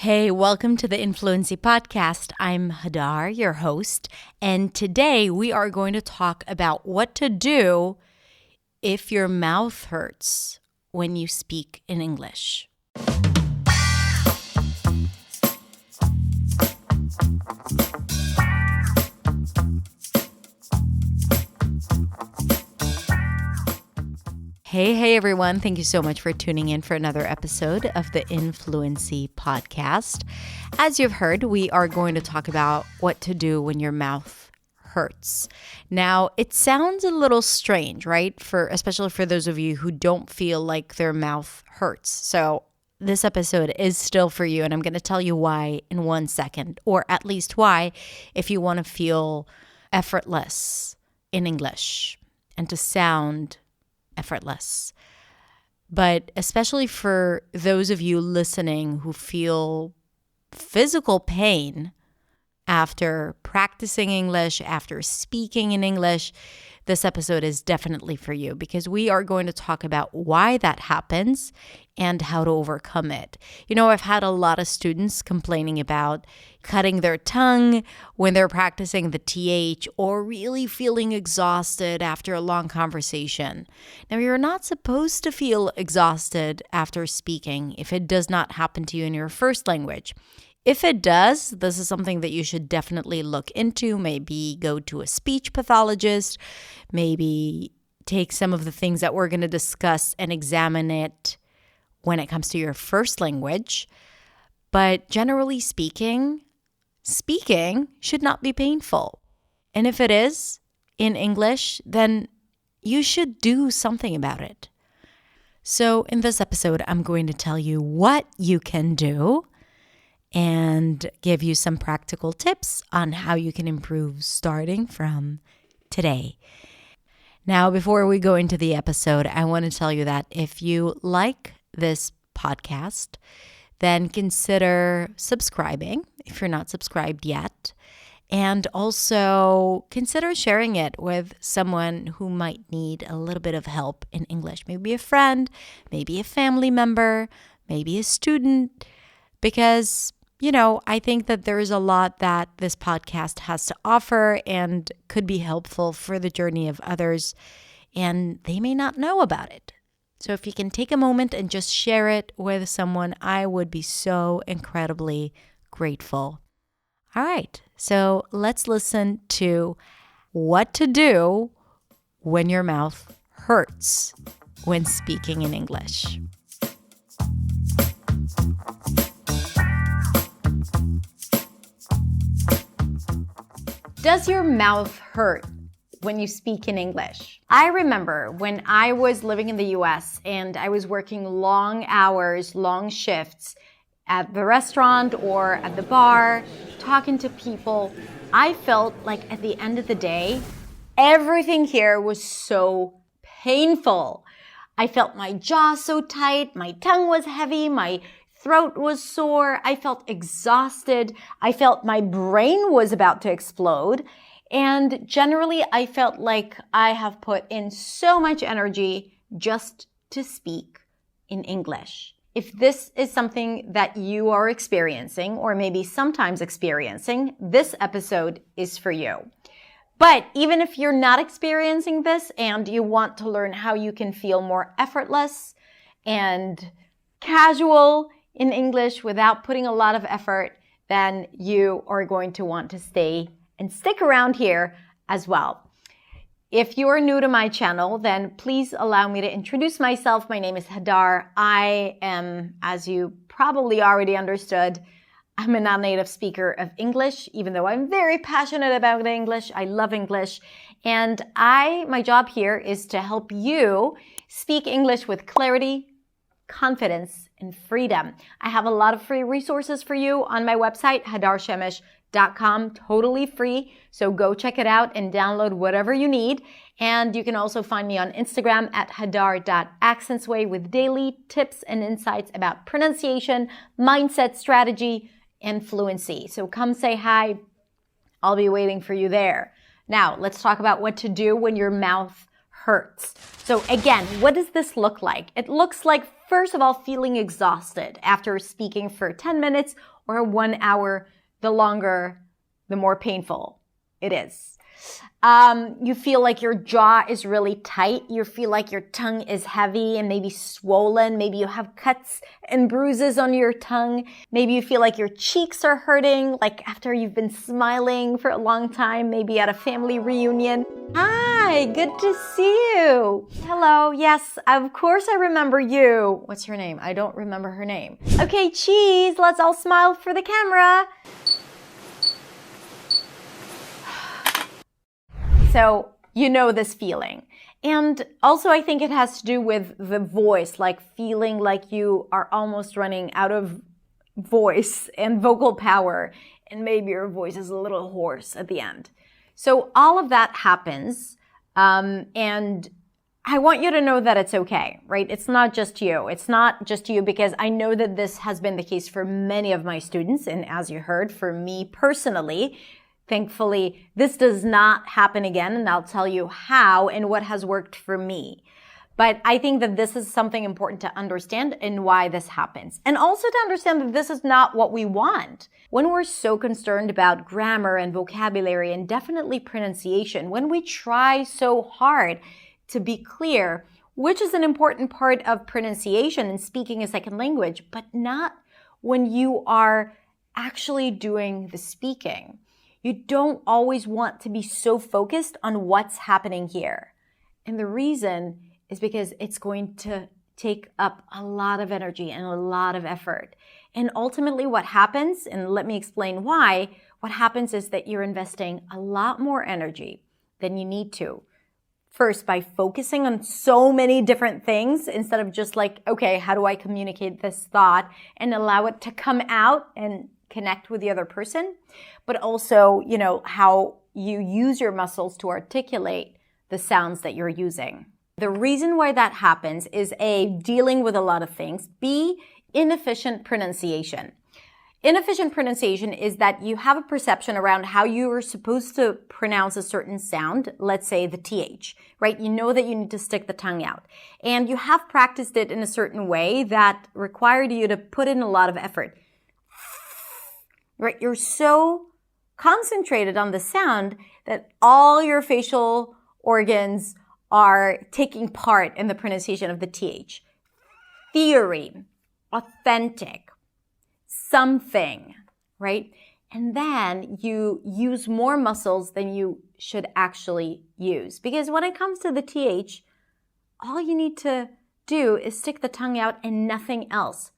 Hey, welcome to the Influency Podcast. I'm Hadar, your host, and today we are going to talk about what to do if your mouth hurts when you speak in English. Hey everyone. Thank you so much for tuning in for another episode of the Influency Podcast. As you've heard, we are going to talk about what to do when your mouth hurts. Now, it sounds a little strange, right? Especially for those of you who don't feel like their mouth hurts. So this episode is still for you, and I'm going to tell you why in 1 second, or at least why if you want to feel effortless in English and to sound effortless. But especially for those of you listening who feel physical pain after practicing English, after speaking in English, this episode is definitely for you because we are going to talk about why that happens and how to overcome it. You know, I've had a lot of students complaining about cutting their tongue when they're practicing the TH or really feeling exhausted after a long conversation. Now, you're not supposed to feel exhausted after speaking if it does not happen to you in your first language. If it does, this is something that you should definitely look into. Maybe go to a speech pathologist, maybe take some of the things that we're going to discuss and examine it when it comes to your first language. But generally speaking should not be painful. And if it is in English, then you should do something about it. So in this episode, I'm going to tell you what you can do and give you some practical tips on how you can improve starting from today. Now, before we go into the episode, I want to tell you that if you like this podcast, then consider subscribing if you're not subscribed yet. And also consider sharing it with someone who might need a little bit of help in English. Maybe a friend, maybe a family member, maybe a student, because I think that there is a lot that this podcast has to offer and could be helpful for the journey of others, and they may not know about it. So if you can take a moment and just share it with someone, I would be so incredibly grateful. All right, so let's listen to what to do when your mouth hurts when speaking in English. Does your mouth hurt when you speak in English? I remember when I was living in the US and I was working long hours, long shifts at the restaurant or at the bar, talking to people, I felt like at the end of the day, everything here was so painful. I felt my jaw so tight, my tongue was heavy, my throat was sore. I felt exhausted. I felt my brain was about to explode. And generally, I felt like I have put in so much energy just to speak in English. If this is something that you are experiencing or maybe sometimes experiencing, this episode is for you. But even if you're not experiencing this and you want to learn how you can feel more effortless and casual in English without putting a lot of effort, then you are going to want to stay and stick around here as well. If you are new to my channel, then please allow me to introduce myself. My name is Hadar. I am, as you probably already understood, I'm a non-native speaker of English, even though I'm very passionate about English. I love English. And my job here is to help you speak English with clarity, confidence, and freedom. I have a lot of free resources for you on my website, hadarshemesh.com, totally free. So go check it out and download whatever you need. And you can also find me on Instagram at hadar.accentsway with daily tips and insights about pronunciation, mindset, strategy, and fluency. So come say hi. I'll be waiting for you there. Now, let's talk about what to do when your mouth hurts. So again, what does this look like? It looks like, first of all, feeling exhausted after speaking for 10 minutes or 1 hour. The longer, the more painful it is. You feel like your jaw is really tight. You feel like your tongue is heavy and maybe swollen. Maybe you have cuts and bruises on your tongue. Maybe you feel like your cheeks are hurting, like after you've been smiling for a long time, maybe at a family reunion. Hi, good to see you. Hello, yes, of course I remember you. What's her name? I don't remember her name. Okay, cheese, let's all smile for the camera. So you know this feeling. And also I think it has to do with the voice, like feeling like you are almost running out of voice and vocal power, and maybe your voice is a little hoarse at the end. So all of that happens, and I want you to know that it's okay, right? It's not just you. It's not just you, because I know that this has been the case for many of my students, and as you heard, for me personally. Thankfully, this does not happen again, and I'll tell you how and what has worked for me. But I think that this is something important to understand and why this happens. And also to understand that this is not what we want. When we're so concerned about grammar and vocabulary and definitely pronunciation, when we try so hard to be clear, which is an important part of pronunciation and speaking a second language, but not when you are actually doing the speaking. You don't always want to be so focused on what's happening here. And the reason is because it's going to take up a lot of energy and a lot of effort. And ultimately what happens, and let me explain why, what happens is that you're investing a lot more energy than you need to. First, by focusing on so many different things instead of just like, okay, how do I communicate this thought and allow it to come out and connect with the other person, but also, how you use your muscles to articulate the sounds that you're using. The reason why that happens is A, dealing with a lot of things, B, inefficient pronunciation. Inefficient pronunciation is that you have a perception around how you are supposed to pronounce a certain sound, let's say the TH, right? You know that you need to stick the tongue out. And you have practiced it in a certain way that required you to put in a lot of effort. Right? You're so concentrated on the sound that all your facial organs are taking part in the pronunciation of the TH. Theory, authentic, something, right? And then you use more muscles than you should actually use. Because when it comes to the TH, all you need to do is stick the tongue out and nothing else.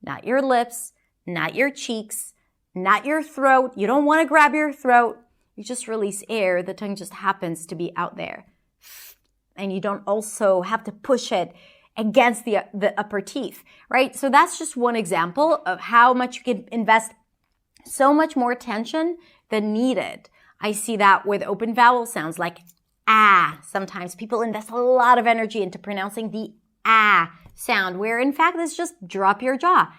Not your lips, not your cheeks, not your throat. You don't want to grab your throat. You just release air. The tongue just happens to be out there. And you don't also have to push it against the upper teeth, right? So that's just one example of how much you can invest so much more tension than needed. I see that with open vowel sounds like ah. Sometimes people invest a lot of energy into pronouncing the ah sound, where in fact it's just drop your jaw.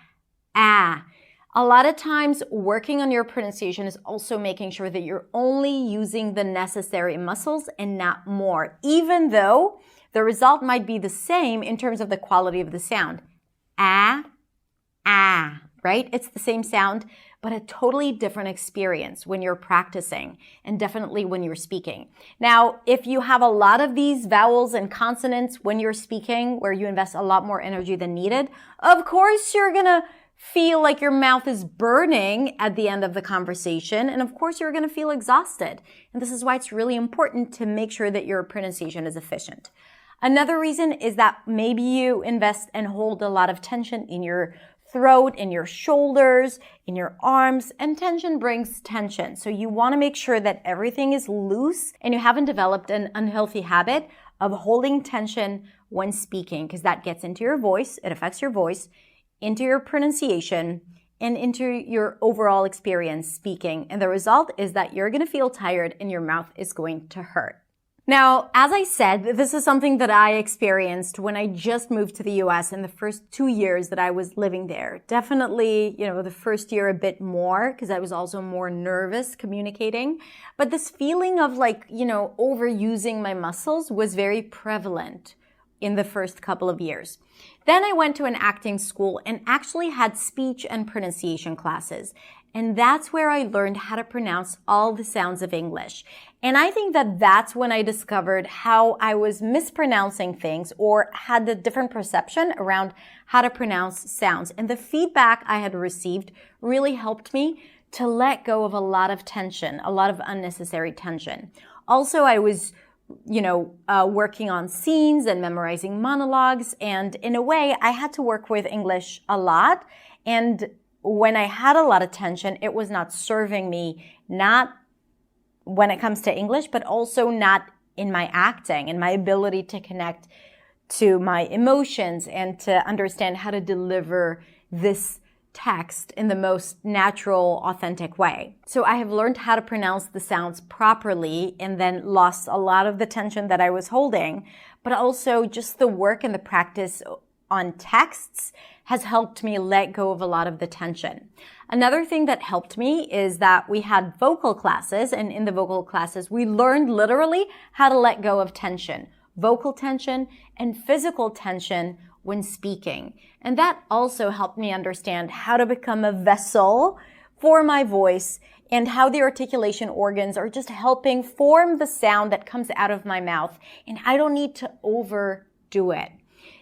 Ah. A lot of times working on your pronunciation is also making sure that you're only using the necessary muscles and not more, even though the result might be the same in terms of the quality of the sound. Ah, ah, right? It's the same sound, but a totally different experience when you're practicing and definitely when you're speaking. Now, if you have a lot of these vowels and consonants when you're speaking, where you invest a lot more energy than needed, of course you're gonna feel like your mouth is burning at the end of the conversation. And of course, you're going to feel exhausted. And this is why it's really important to make sure that your pronunciation is efficient. Another reason is that maybe you invest and hold a lot of tension in your throat, in your shoulders, in your arms, and tension brings tension. So you want to make sure that everything is loose and you haven't developed an unhealthy habit of holding tension when speaking, because that gets into your voice. It affects your voice, into your pronunciation, and into your overall experience speaking. And the result is that you're going to feel tired and your mouth is going to hurt. Now, as I said, this is something that I experienced when I just moved to the US in the first 2 years that I was living there. Definitely, the first year a bit more because I was also more nervous communicating. But this feeling of overusing my muscles was very prevalent in the first couple of years. Then I went to an acting school and actually had speech and pronunciation classes. And that's where I learned how to pronounce all the sounds of English. And I think that that's when I discovered how I was mispronouncing things or had a different perception around how to pronounce sounds. And the feedback I had received really helped me to let go of a lot of tension, a lot of unnecessary tension. Also, I was working on scenes and memorizing monologues. And in a way, I had to work with English a lot. And when I had a lot of tension, it was not serving me, not when it comes to English, but also not in my acting and my ability to connect to my emotions and to understand how to deliver this text in the most natural, authentic way. So I have learned how to pronounce the sounds properly and then lost a lot of the tension that I was holding, but also just the work and the practice on texts has helped me let go of a lot of the tension. Another thing that helped me is that we had vocal classes, and in the vocal classes, we learned literally how to let go of tension, vocal tension and physical tension when speaking. And that also helped me understand how to become a vessel for my voice and how the articulation organs are just helping form the sound that comes out of my mouth. And I don't need to overdo it.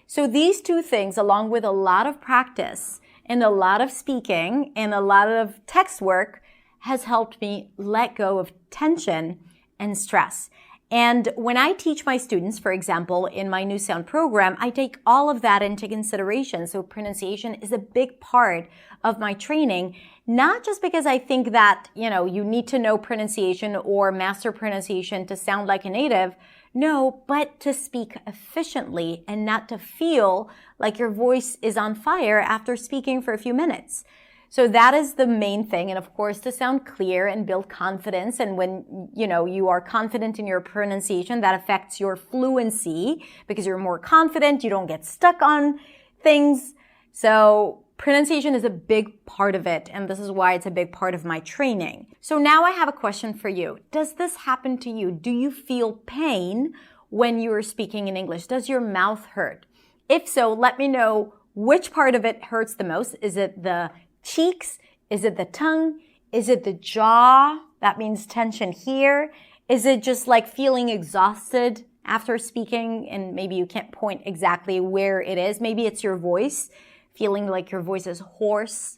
So these two things, along with a lot of practice and a lot of speaking and a lot of text work, has helped me let go of tension and stress. And when I teach my students, for example, in my new sound program, I take all of that into consideration. So pronunciation is a big part of my training, not just because I think that, you need to know pronunciation or master pronunciation to sound like a native. No, but to speak efficiently and not to feel like your voice is on fire after speaking for a few minutes. So that is the main thing. And of course, to sound clear and build confidence. And when, you are confident in your pronunciation, that affects your fluency because you're more confident. You don't get stuck on things. So pronunciation is a big part of it. And this is why it's a big part of my training. So now I have a question for you. Does this happen to you? Do you feel pain when you are speaking in English? Does your mouth hurt? If so, let me know which part of it hurts the most. Is it the cheeks? Is it the tongue? Is it the jaw? That means tension here. Is it just like feeling exhausted after speaking and maybe you can't point exactly where it is? Maybe it's your voice, feeling like your voice is hoarse,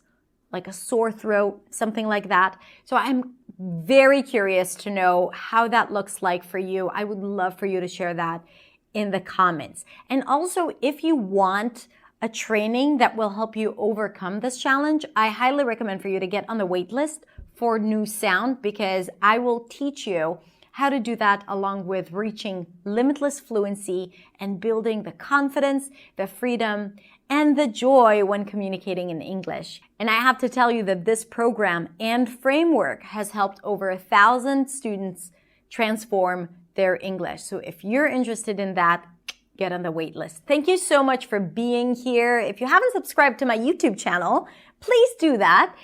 like a sore throat, something like that. So I'm very curious to know how that looks like for you. I would love for you to share that in the comments. And also, if you want a training that will help you overcome this challenge, I highly recommend for you to get on the wait list for New Sound because I will teach you how to do that along with reaching limitless fluency and building the confidence, the freedom, and the joy when communicating in English. And I have to tell you that this program and framework has helped over 1,000 students transform their English. So if you're interested in that, get on the wait list. Thank you so much for being here. If you haven't subscribed to my YouTube channel, please do that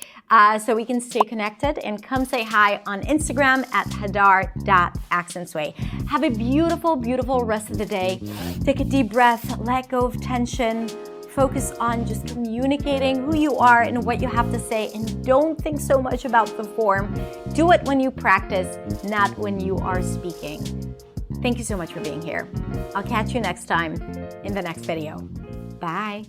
so we can stay connected, and come say hi on Instagram at hadar.accentsway. Have a beautiful, beautiful rest of the day. Take a deep breath, let go of tension, focus on just communicating who you are and what you have to say, and don't think so much about the form. Do it when you practice, not when you are speaking. Thank you so much for being here. I'll catch you next time in the next video. Bye.